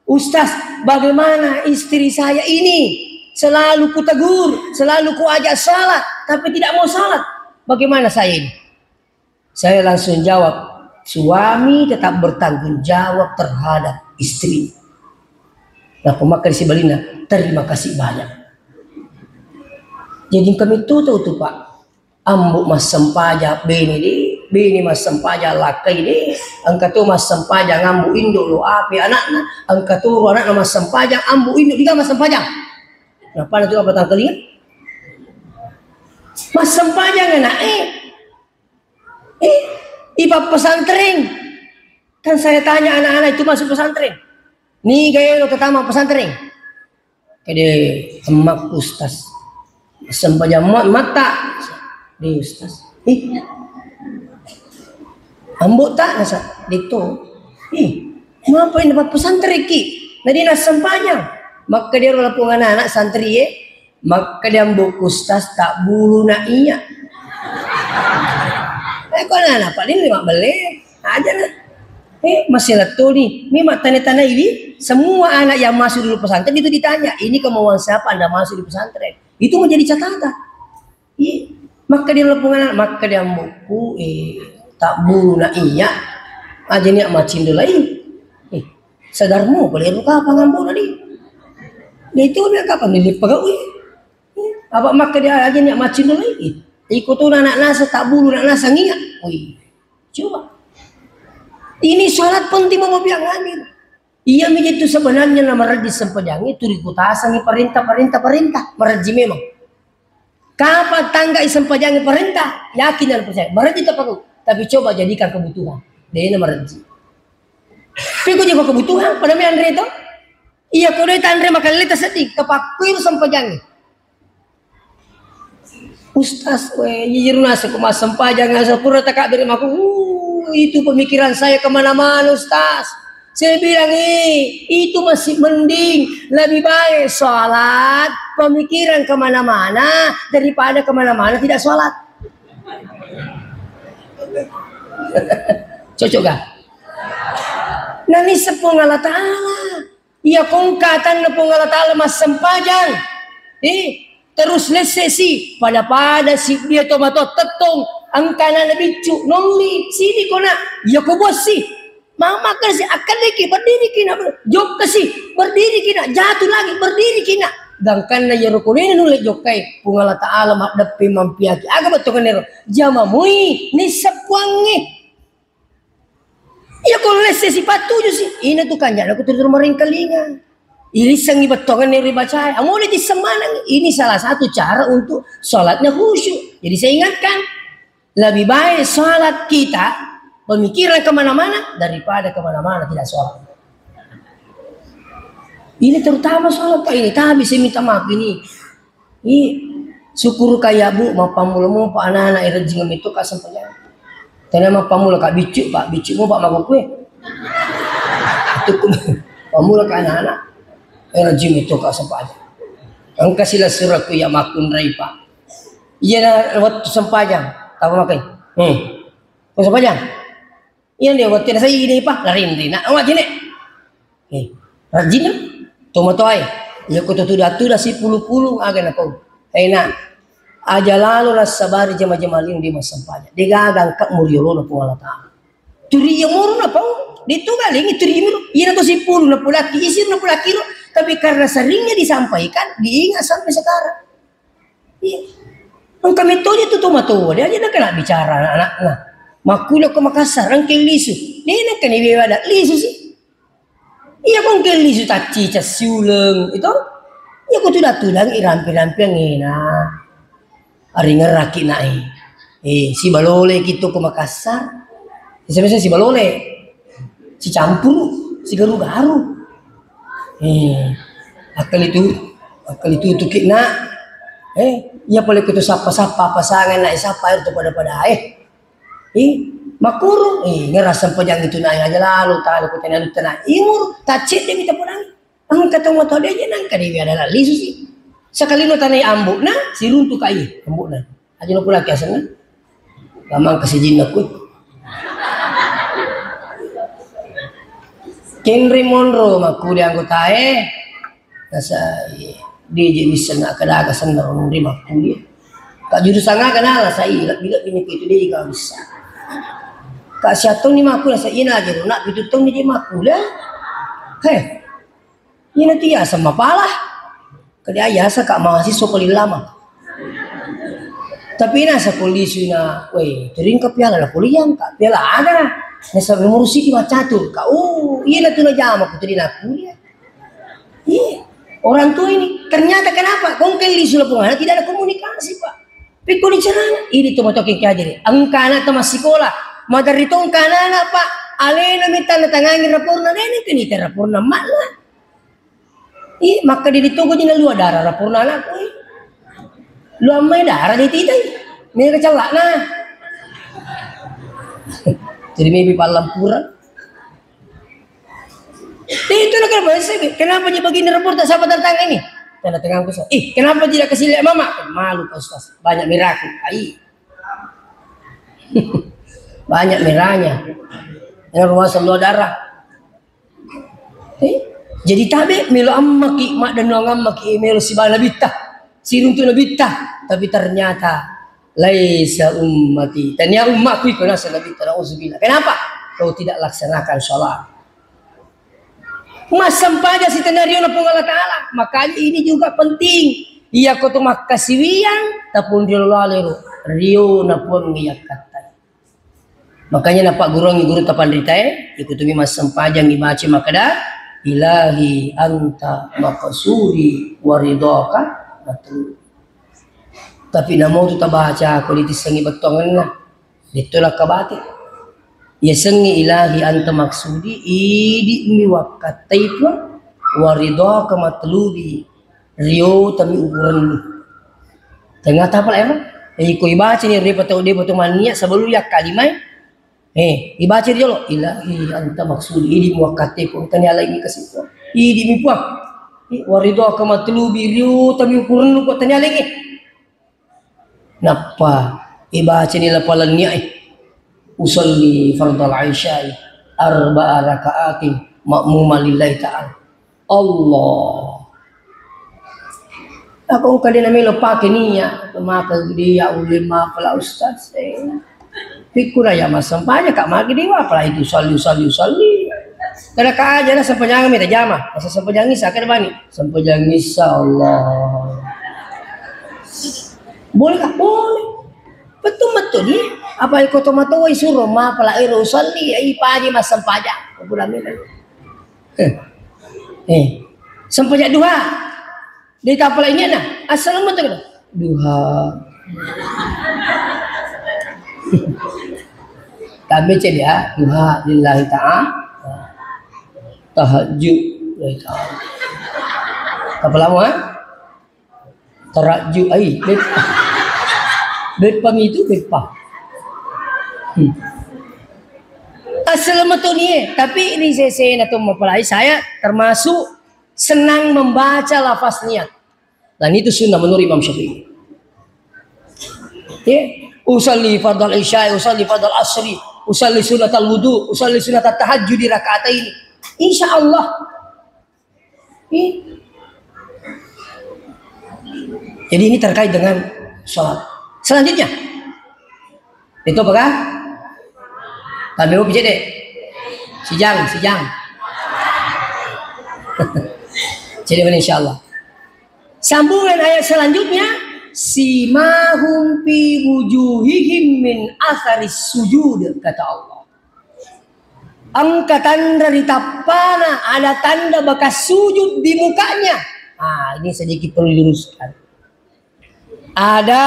Ustaz bagaimana istri saya ini selalu kutegur selalu kuajak salat tapi tidak mau salat bagaimana saya ini saya langsung jawab suami tetap bertanggung jawab terhadap istri nah pemakai si Balina terima kasih banyak jadi kami tuh Pak ambuk mas sempaja bini mas sempaja lakai ni angka tu mas sempaja ngambu induk lo api anaknya angka tu anak mas sempaja ambu induk dia mas sempaja kenapa itu apa tangkalinya Mas sempajang enak ipa pesantren. Kan saya tanya anak-anak itu masuk pesantren. Nih gaya lo ketama pesantren. Kede emak ustaz. Sempajang mata di ustaz. Ambok tak nasa dito. Ngapa ini dapat pesantren ki? Nadi nas sempajang. Maka dia rola pun anak santri maka dia ambok ustaz tak bulu nak iya. Kau anak apa ini mak beli aja lah. Masih letu nih. Ini mak tanda-tanda ini semua anak yang masuk dulu pesantren itu ditanya, ini kemauan siapa Anda masuk di pesantren? Itu menjadi catatan. Maka dia rola pun anak, maka dia ambokku tak bulu nak iya. Aja ni macam dulu lagi. Sadarmu boleh luka apa ngambo tadi? Itu dia kapan dilipagawi? Apa maka dia aja ni macam dulu lagi? Ikut tu anak nasa tak bulu nak nasa ngiak. Coba. Ini sholat penting mau biang hadir. Ia menjadi itu sebenarnya nama rajin sempajang itu dikutasangi perintah merajin memang. Kapan tangga sempajang perintah yakin dan percaya merajin tak perlu. Tapi coba jadikan kebutuhan. Dia nama rajin. Tapi juga kebutuhan pada mi Andre itu. Iya kau dia Andre makan leta sedih kepakuin sempajang. Ustaz, jujur nasi kemas sempajang asal pura tak beri aku. Itu pemikiran saya kemana-mana Ustaz. Saya bilang itu masih mending, lebih baik sholat pemikiran kemana-mana daripada kemana-mana tidak sholat. Cocok gak? Nani sepung Allah Ta'ala. Ia kongkatan nepung Allah Ta'ala mas sempajang. Terus lesesi pada si dia tomato tetong angkana na bicu nongli sini kona ya ko bosi mama kasi akan lagi berdiri kina jok kasi berdiri kina jatuh lagi berdiri kina dangkan na yaro ko ni nulit jok kay kung Allah Ta'ala makdapi mampiaki aga betul kanero jama mui ni sepwangi ya ko lesesi patuju si ina tu kanya aku terus maring kalinga. Ini sangi betongan dari baca. Amo di semanang. Ini salah satu cara untuk sholatnya khusyuk. Jadi saya ingatkan, lebih baik sholat kita pemikiran kemana-mana daripada kemana-mana tidak sholat. Ini terutama sholat Pak ini. Tapi saya minta maaf ini. Syukur kayak bu, mau pamulamu Pak anak-anak irajingan itu kasampanya. Karena mau pamula kak bicuk Pak, bicuk mau Pak maku kue. Itu pamula ke anak-anak. Rajim itu kau sempajang. Ang kasila surat ko ya makun ray pa. Iya na waktu sempajang. Tahu makai. Kau sempajang. Iya dia waktu na saya ini pa larin rin. Nak awak jine. Rajin na. Tomatoy. Iya ko tuda si pulu-pulu aga na ko. Ay na. Aja lalu na sabari jama-jamaling di mas sempajang. Digagang kak muryolo na po Allah Ta'ala. Turi yang muru na pa. Dito galing turi muru. Iya na to si pulu na pulaki. Isir na pulaki ro. Tapi karena seringnya disampaikan, diingat sampai sekarang. Ang kami to dito tumato, dia aja nak kena bicara anak. Makulo ke Makassar, ang kelisu. Dia nak kena biwada lisu sih. Iya kong kelisu tak cica siuleng itu. Iya ko tulang irampi-rampi ang ina. Ari ngeraki na si balole gitu ke Makassar. Misalnya si balole, si campur, si garu-garu. Akal itu tukik nak ia boleh kutu sapa-sapa pasangan nak sapa itu pada makuru ngerasa pejang itu nak aja lalu tahu ku tenan tanah imur tacit dia minta pulang ang katong moto dia aja nang kadi adalah lisu sih sekali no tanai ambuk na si runtuh kai ambuk na aja no pula kiasan na gamang kasijin na ku Henry Monroe maku di anggota nasa dia jadi bisa nak kada kesan orang di maku dia kak jurusan ngah kenal saya bila ini itu dia juga bisa kak siatong ni maku nasa ina aja nak pitutong ni dia maku lah ini nanti ya sama palah kada ayasa kak mahasiswa paling lama tapi nasa kondisi na tering ke piala lah kuliah kak piala ada nasa memurusi di macatur kau iya lah tu na jama putri naku dia orang tua ini ternyata kenapa kongkel di Sulawesi tidak ada komunikasi Pak Pikul di cerana, ini tuh matokin kaya jadi. Ang kana tuh masih sekolah, madarito ang kana na pak, alena minta natangangin rapor na nene, kanita rapor na malah. Maka dito ko din na luwa darah rapor na anak ko. Luwa may darah di titay, may kacalak na. Jadi may palampuran. Itu nak kenapa dia bagi rapor tak sahabat tentang ini? Tanda tangan Ustaz. Kenapa tidak kasih lihat mama? Malu Pak Ustaz. Banyak merahku. Banyak merahnya. Dengan rumah sebelah darah. Jadi tabe melo amma ki mak dan nong amma ki melo si bala bitah. Sirun tu bitah. Tapi ternyata laisa ummati. Tanya ummatku ikut nasa labitah. Nauzubillah. Kenapa? Kau tidak laksanakan sholat. Mas sampaja si tenario na pong Allah Ta'ala. Makanya ini juga penting. Iya ko to makasiwian tapon dilalero rio na pon ngiyak katay. Makanya napak guru tapan ritae ikutumi mas sampaja ngibaci makada ilahi anta maqsudi waridaka matu. Tapi namo tu tabaca ko ditisangi batongan na. Ditolah kabati. Ya sengi ilahi anta maksudi idi mi wakatai pun warido kematlubi rio tami ukuran tengah tapal emang ko ibaca ni repot dia betul mania sebelum ya kalimai ibaca dia lo ilahi anta maksudi idi mi wakatai pun tanya lagi kasih idi mi puak warido kematlubi rio tami ukuran ko tanya lagi napa ibaca ni lapalan niya usolli fardal isya'i arba'a raka'atin ma'muma lillahi ta'ala. Allah. Ako kung na may lupake niya, tumakal dia ulima pala ustaz. Pikura ya masampanya kak magi diwa pala itu usolli. Kada ka aja na sampanyang may tajama. Masa sampanyangis akan bani. Sampanyangis Allah. Boleh kah? Boleh. Betul ni. Apa yang kau tomatoi suruh ma pala iro usolli ai paji mas sampaja. Bulan ini. Sampaja duha. Di kapal ini nah. Assalamualaikum. Duha. Kami cedia duha lillahi ta'ala. Tahajud lillahi ta'ala. Kapal lama? Taraju ai. Bedpang itu bedpang. Assalamualaikum ni, tapi ini saya nak mempelai saya termasuk senang membaca lafaz niat dan itu sunnah menurut Imam Syafi'i. Usalli fardal isya, usalli fardal asri, usalli sunatal wudu, usalli sunatat tahajud di rakaat ini. Insyaallah. Jadi ini terkait dengan sholat. Selanjutnya itu apakah? Kami mau pijat deh. Sijang. Jadi insyaallah. Sambungan ayat selanjutnya, simahum fi wujuhihim min atharis sujud kata Allah. Angka tanda di tapana ada tanda bekas sujud di mukanya. Ini sedikit perlu diluruskan. Ada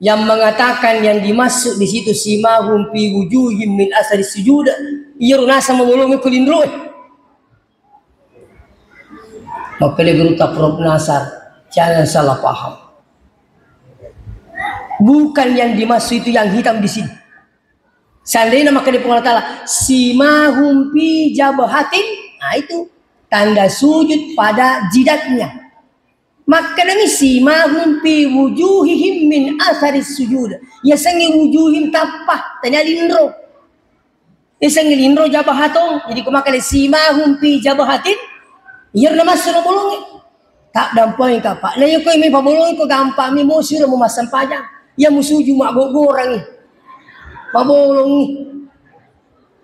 yang mengatakan yang dimasuk di situ simahum fi wujuhim min asari sujud iya runasa memulungi kulindro maka legeruta Prof Nasar jangan salah paham bukan yang dimasuk itu yang hitam di sini seandainya maka di Allah Ta'ala simahum fi jabahatin itu tanda sujud pada jidatnya. Maka demi simahum fi wujuhihim min atharis sujud. Ya sangi wujuhim tapah tanya lindro. Ya sangi lindro jabahatong. Jadi kumakali simahum fi jabahatin. Ya nama suruh bolongi. Tak dampai kapak. Nah ya kau ini pabolongi kau gampang. Mi mau suruh memasang pajang. Ya musuju mak gorang ni. Pabolongi.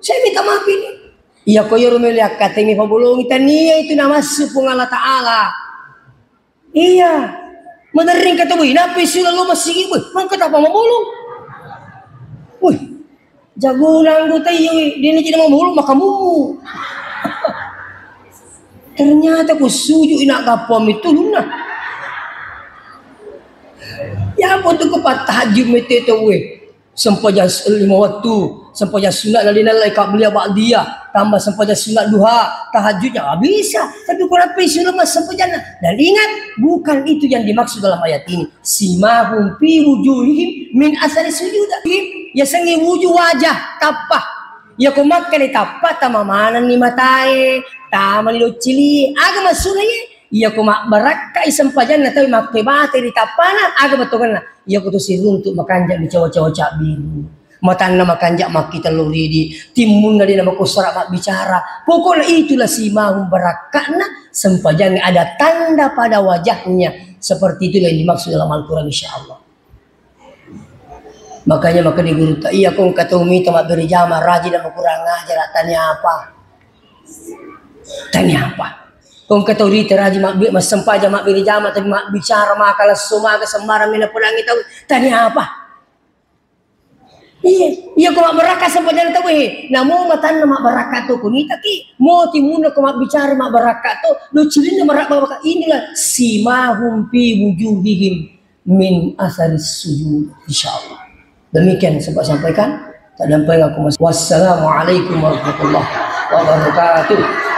Saya minta maaf ini. Ya kau ya rumeliak kata ini pabolongi. Tania itu nama supung Allah Ta'ala. Iya, menering kata boy, napi sila lo masih ibu, mangkat apa mau bolong? Wih, jago nanggu tayo, dia ni tidak mau bolong makamu. Ternyata ku suju inak kapam itu luna. Ya apa tu ko tahajud mete tu we. Sempoja 5 waktu, sempoja sunat nalai kak belia ba'diyah, tambah sempoja sunat duha, tahajudnya bisa. Tapi kalau sunat mas sempoja. Dan ingat, bukan itu yang dimaksud dalam ayat ini. Simahum fi wujuhihim min asari sujud. Ya sengi wujud wajah tapah. Ya ko makkani tapah tamamanan ni matae, taman lo cili, agama sunaya. Iya ko mak barakka isam pajan na tayo makpebate di tapana aga batogan na iya ko to siruntuk makanjak di cawa-cawa biru matan na makanjak makita lori di timun na di na makusara mak bicara pokoknya itulah simahum barakka na sempajan ada tanda pada wajahnya seperti itulah yang dimaksud dalam Al-Quran insyaallah. Makanya maka di guru tak iya kong kata umi tamak berjamaah rajin dan kurang ngajar tanya apa kung katauri teraji mak mas sempaja mak beri jama tapi mak bicara mak kalah semua ke sembarang mina pulang itu tanya apa? Iya kau mak beraka sempaja tahu namun matan mak beraka tu kunita ki mau timuna kau mak bicara mak beraka tu lu cilin mak beraka inilah simahum fi wujuhihim min asaris sujud insyaallah. Demikian sempat sampaikan tak sampai aku mas. Wassalamualaikum warahmatullahi wabarakatuh.